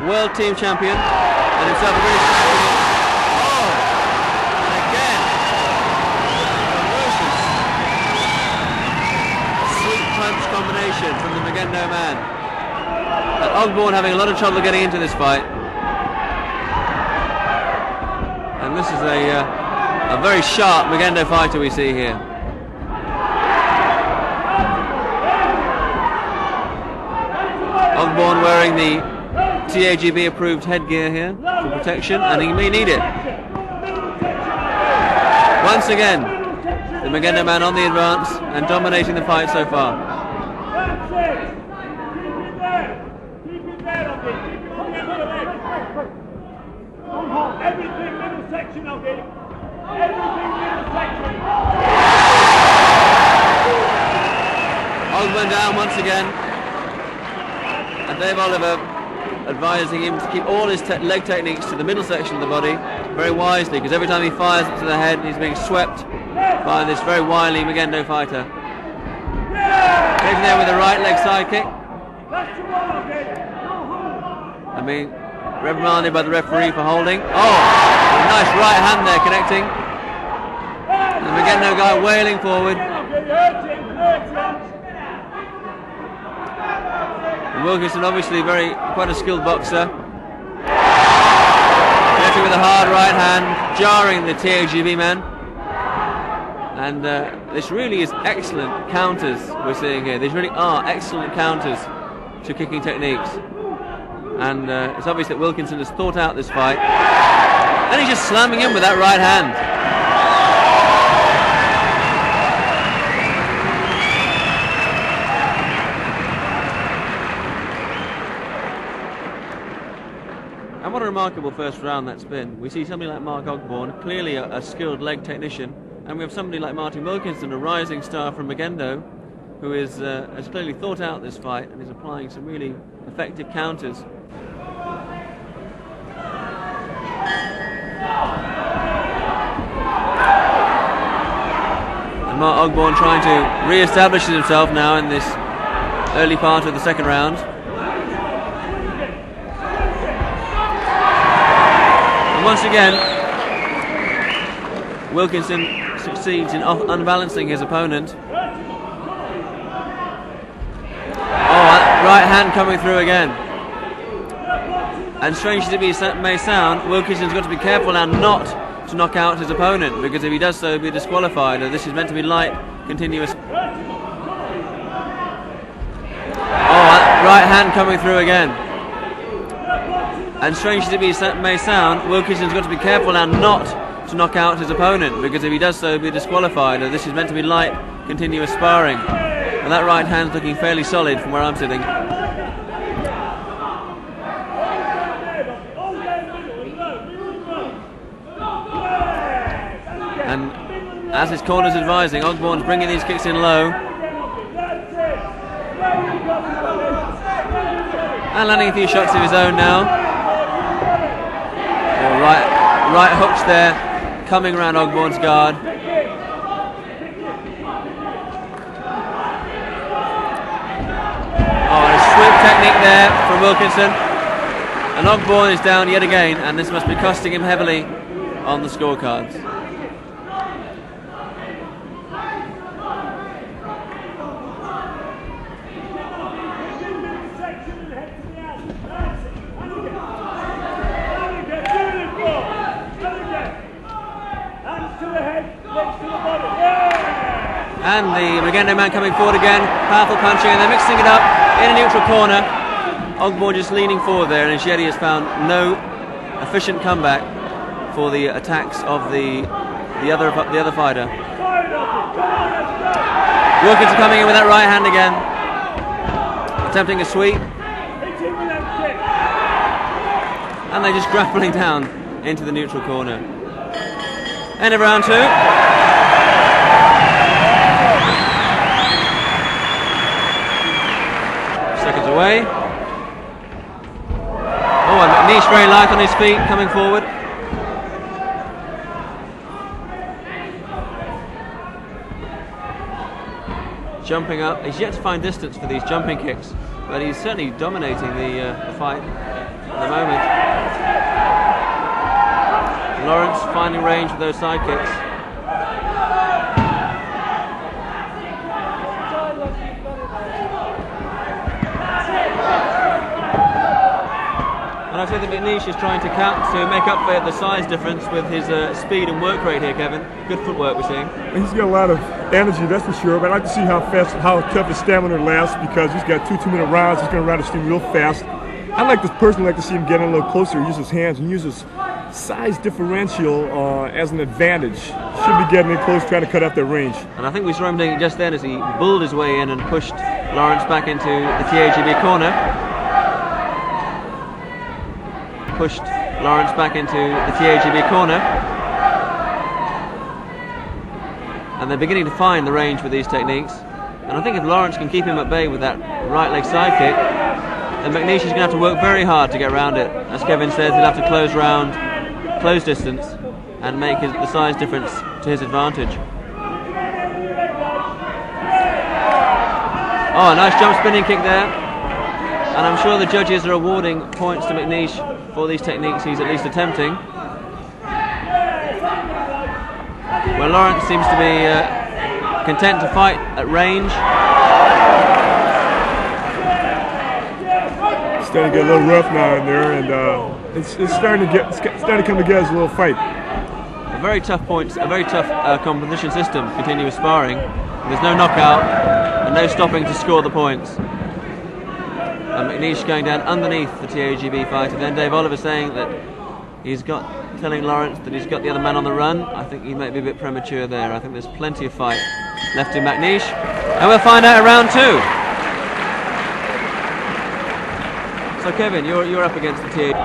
world team champion, and himself a British champion. Oh! And again, ferocious sweet punch combination from the Magendo man. And Ogborn having a lot of trouble getting into this fight. And this is a very sharp Magendo fighter we see here. Ogborn wearing the TAGB approved headgear here for protection, and he may need it. Once again, the Magendo man on the advance and dominating the fight so far. Everything middle section of it. Everything middle section. Ogborn down once again. And Dave Oliver advising him to keep all his leg techniques to the middle section of the body very wisely, because every time he fires it to the head, he's being swept by this very wily Magendo fighter. Taking there with a right leg side kick. I mean, reprimanded by the referee for holding. Oh, a nice right hand there connecting. The Magendo guy wailing forward. And Wilkinson obviously quite a skilled boxer. Connecting with a hard right hand, jarring the TAGB man. And this really is excellent counters we're seeing here. These really are excellent counters to kicking techniques. And it's obvious that Wilkinson has thought out this fight. And he's just slamming him with that right hand. And what a remarkable first round that's been. We see somebody like Mark Ogborn, clearly a skilled leg technician, and we have somebody like Martin Wilkinson, a rising star from Magendo, who has clearly thought out this fight and is applying some really effective counters. And Mark Ogborn trying to re-establish himself now in this early part of the second round. And once again, Wilkinson succeeds in unbalancing his opponent. Oh, right hand coming through again. And strange as it may sound, Wilkinson's got to be careful now not to knock out his opponent, because if he does so, he'll be disqualified. And this is meant to be light, continuous. Oh, right hand coming through again. And strange as it may sound, Wilkinson's got to be careful now not to knock out his opponent, because if he does so, he'll be disqualified. And this is meant to be light, continuous sparring. And that right hand's looking fairly solid from where I'm sitting. And as his corner's advising, Ogborn's bringing these kicks in low. And landing a few shots of his own now. Oh, right hooks there, coming around Ogborn's guard. Oh, a swift technique there from Wilkinson. And Ogborn is down yet again, and this must be costing him heavily on the scorecards. And the Magendo man coming forward again, powerful punching, and they're mixing it up in a neutral corner. Ogborn just leaning forward there, and Nshedi has found no efficient comeback for the attacks of the other fighter. Wilkinson coming in with that right hand again, attempting a sweep, and they're just grappling down into the neutral corner. End of round 2. Seconds away. Oh, and McNeish very light on his feet, coming forward. Jumping up. He's yet to find distance for these jumping kicks, but he's certainly dominating the fight. at the moment. Lawrence finding range with those side kicks. And I say that McNeish is trying to make up for the size difference with his speed and work rate here, Kevin. Good footwork we're seeing. He's got a lot of energy, that's for sure. But I'd like to see how tough his stamina lasts, because he's got 2-minute rounds. He's going to ride his team real fast. I'd like to personally like to see him get in a little closer, use his hands, and use his size differential as an advantage. Should be getting in close, trying to cut out their range. And I think we saw him doing it just then as he bulled his way in and pushed Lawrence back into the TAGB corner. Pushed Lawrence back into the TAGB corner. And they're beginning to find the range with these techniques. And I think if Lawrence can keep him at bay with that right leg side kick, then McNeish is going to have to work very hard to get around it. As Kevin says, he'll have to close distance, and make the size difference to his advantage. Oh, a nice jump spinning kick there. And I'm sure the judges are awarding points to McNeish for these techniques he's at least attempting. Well, Lawrence seems to be content to fight at range. It's starting to get a little rough now and there, and it's starting to come together as a little fight. A very tough points, a very tough competition system, continuous sparring. There's no knockout and no stopping to score the points. And McNeish going down underneath the TAGB fighter. Then Dave Oliver saying that telling Lawrence that he's got the other man on the run. I think he might be a bit premature there. I think there's plenty of fight left in McNeish. And we'll find out in round 2. So Kevin, you're up against the TAGB.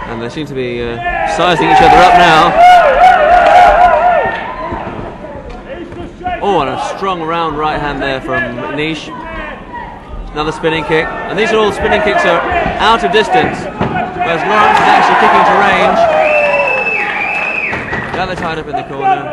And they seem to be sizing each other up now. Oh, and a strong round right hand there from McNeish. Another spinning kick. And these are all spinning kicks are out of distance, whereas Lawrence is actually kicking to range. The other tied up in the corner.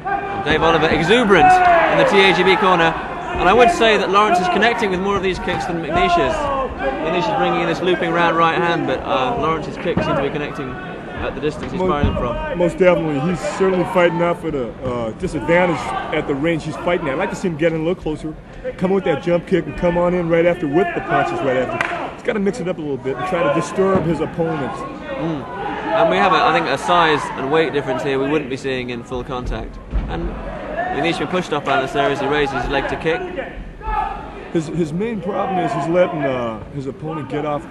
And Dave Oliver exuberant in the TAGB corner. And I would say that Lawrence is connecting with more of these kicks than McNeish is. McNeish is bringing in this looping round right hand, but Lawrence's kicks seem to be connecting at the distance he's firing them from. Most definitely. He's certainly fighting out for the disadvantage at the range he's fighting at. I'd like to see him get in a little closer, come with that jump kick, and come on in right after with the punches right after. He's got to mix it up a little bit and try to disturb his opponent. And we have, I think, a size and weight difference here we wouldn't be seeing in full contact. And McNeish been pushed up out there as he raises his leg to kick. His main problem is he's letting his opponent get off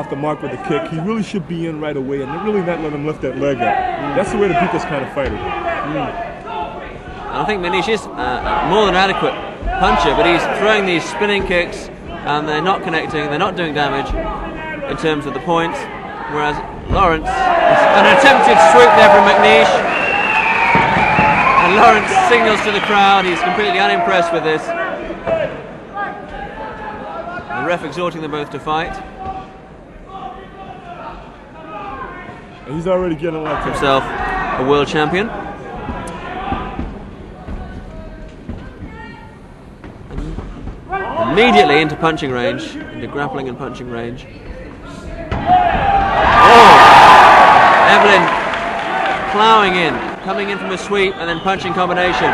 the mark with a kick. He really should be in right away and really not let him lift that leg up. That's the way to beat this kind of fighter. And I think McNeish is more than adequate puncher, but he's throwing these spinning kicks and they're not connecting, they're not doing damage in terms of the points, whereas Lawrence, an attempted swoop there from McNeish, and Lawrence signals to the crowd he's completely unimpressed with this. The ref exhorting them both to fight. He's already getting a lot himself a world champion. Immediately into punching range, into grappling and punching range. Oh! Evelyn ploughing in, coming in from a sweep and then punching combination.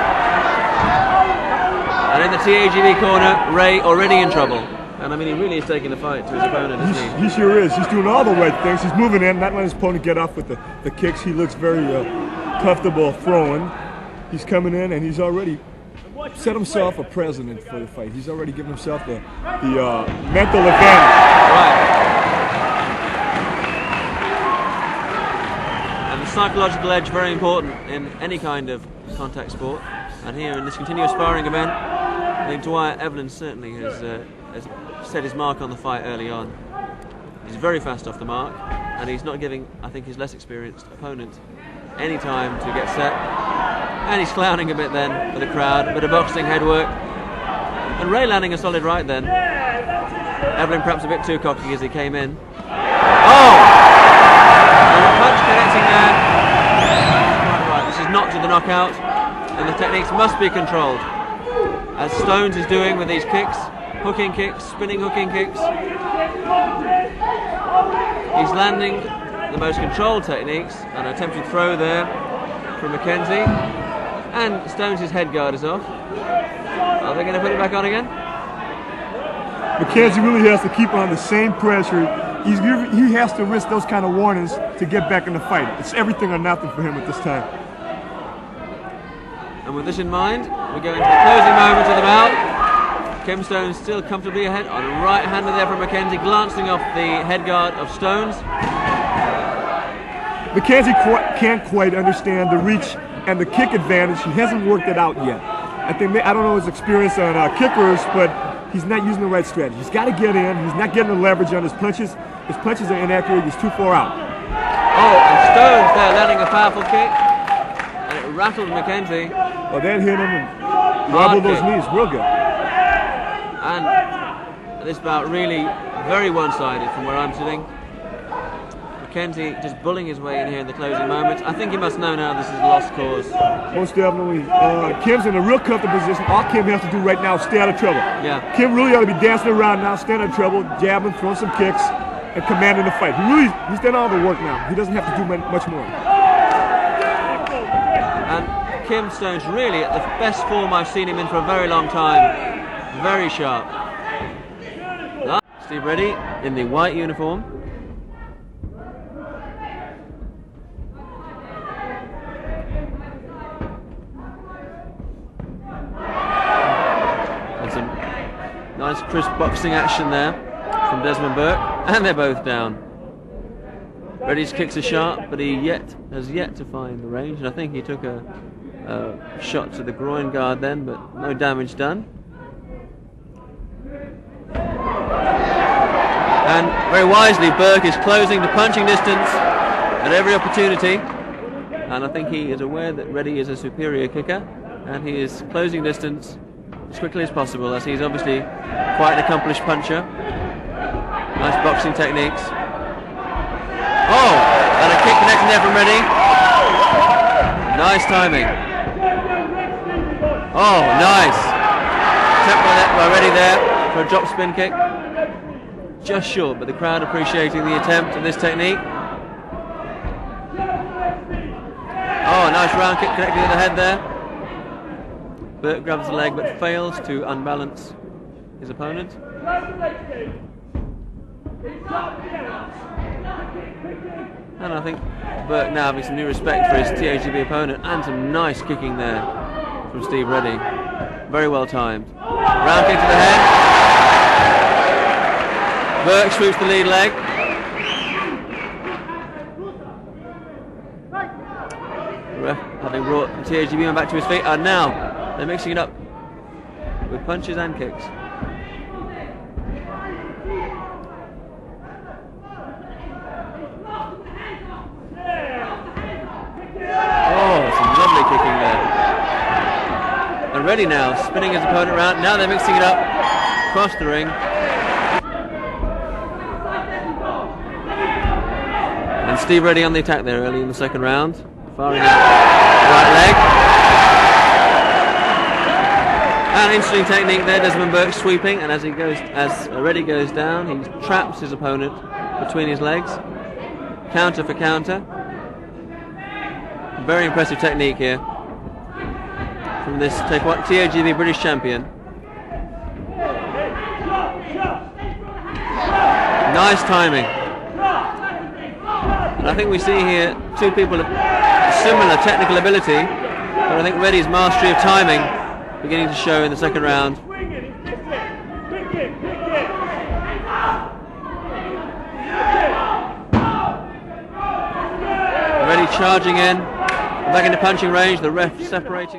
And in the TAGB corner, Ray already in trouble. And I mean, he really is taking the fight to his opponent, isn't he? He sure is. He's doing all the right things. He's moving in, not letting his opponent get off with the kicks. He looks very comfortable throwing. He's coming in and he's already set himself a precedent for the fight. He's already given himself the mental advantage. Right. And the psychological edge, very important in any kind of contact sport. And here in this continuous sparring event, I think Dwight Evelyn certainly has set his mark on the fight early on. He's very fast off the mark, and he's not giving, I think, his less experienced opponent any time to get set. And he's clowning a bit then for the crowd, a bit of boxing headwork. And Ray landing a solid right then. Evelyn perhaps a bit too cocky as he came in. Oh! And a punch connecting there. Quite right. This is not to the knockout. and the techniques must be controlled, as Stones is doing with these kicks, hooking kicks, spinning hooking kicks. He's landing the most controlled techniques, an attempted throw there from Mackenzie, and Stones' head guard is off. Are they going to put it back on again? Mackenzie really has to keep on the same pressure. He has to risk those kind of warnings to get back in the fight. It's everything or nothing for him at this time. And with this in mind, we go into the closing moments of the bout. Kim Stones still comfortably ahead on a right-hander there from Mackenzie, glancing off the head guard of Stones. Mackenzie can't quite understand the reach and the kick advantage. He hasn't worked it out yet. I don't know his experience on kickers, but he's not using the right strategy. He's got to get in. He's not getting the leverage on his punches. His punches are inaccurate. He's too far out. Oh, and Stones there landing a powerful kick, and it rattled Mackenzie. Well, that hit him and wobbled those knees real good. And this bout really very one-sided from where I'm sitting. Mackenzie just bullying his way in here in the closing moments. I think he must know now this is a lost cause. Most definitely. Kim's in a real comfortable position. All Kim has to do right now is stay out of trouble. Yeah. Kim really ought to be dancing around now, staying out of trouble, jabbing, throwing some kicks, and commanding the fight. He's done all the work now. He doesn't have to do much more. And Kim Stones really at the best form I've seen him in for a very long time. Very sharp. Steve Reddy in the white uniform. And some nice crisp boxing action there from Desmond Burke, and they're both down. Reddy's kicks are sharp, but he has yet to find the range, and I think he took a shot to the groin guard then, but no damage done. And very wisely, Burke is closing the punching distance at every opportunity, and I think he is aware that Reddy is a superior kicker, and he is closing distance as quickly as possible, as he's obviously quite an accomplished puncher. Nice boxing techniques. Oh, and a kick connecting there from Reddy. Nice timing. Oh, nice. Attempt by Reddy there for a drop spin kick. Just short, but the crowd appreciating the attempt at this technique. Oh, nice round kick connecting to the head there. Burke grabs the leg but fails to unbalance his opponent. And I think Burke now having some new respect for his TAGB opponent, and some nice kicking there from Steve Reddy. Very well timed. Round kick to the head. Burke swoops the lead leg. The ref having brought the TAGB man back to his feet, and now they're mixing it up with punches and kicks. Oh, some lovely kicking there. And Reddy now spinning his opponent around. Now they're mixing it up across the ring. And Steve Reddy on the attack there early in the second round, firing his right leg. And interesting technique there, Desmond Burke sweeping, and as Reddy goes down, he traps his opponent between his legs. Counter for counter. Very impressive technique here from this TAGB British champion. Nice timing. And I think we see here two people of similar technical ability, but I think Reddy's mastery of timing beginning to show in the second round. Reddy charging in, back into punching range, the ref separating.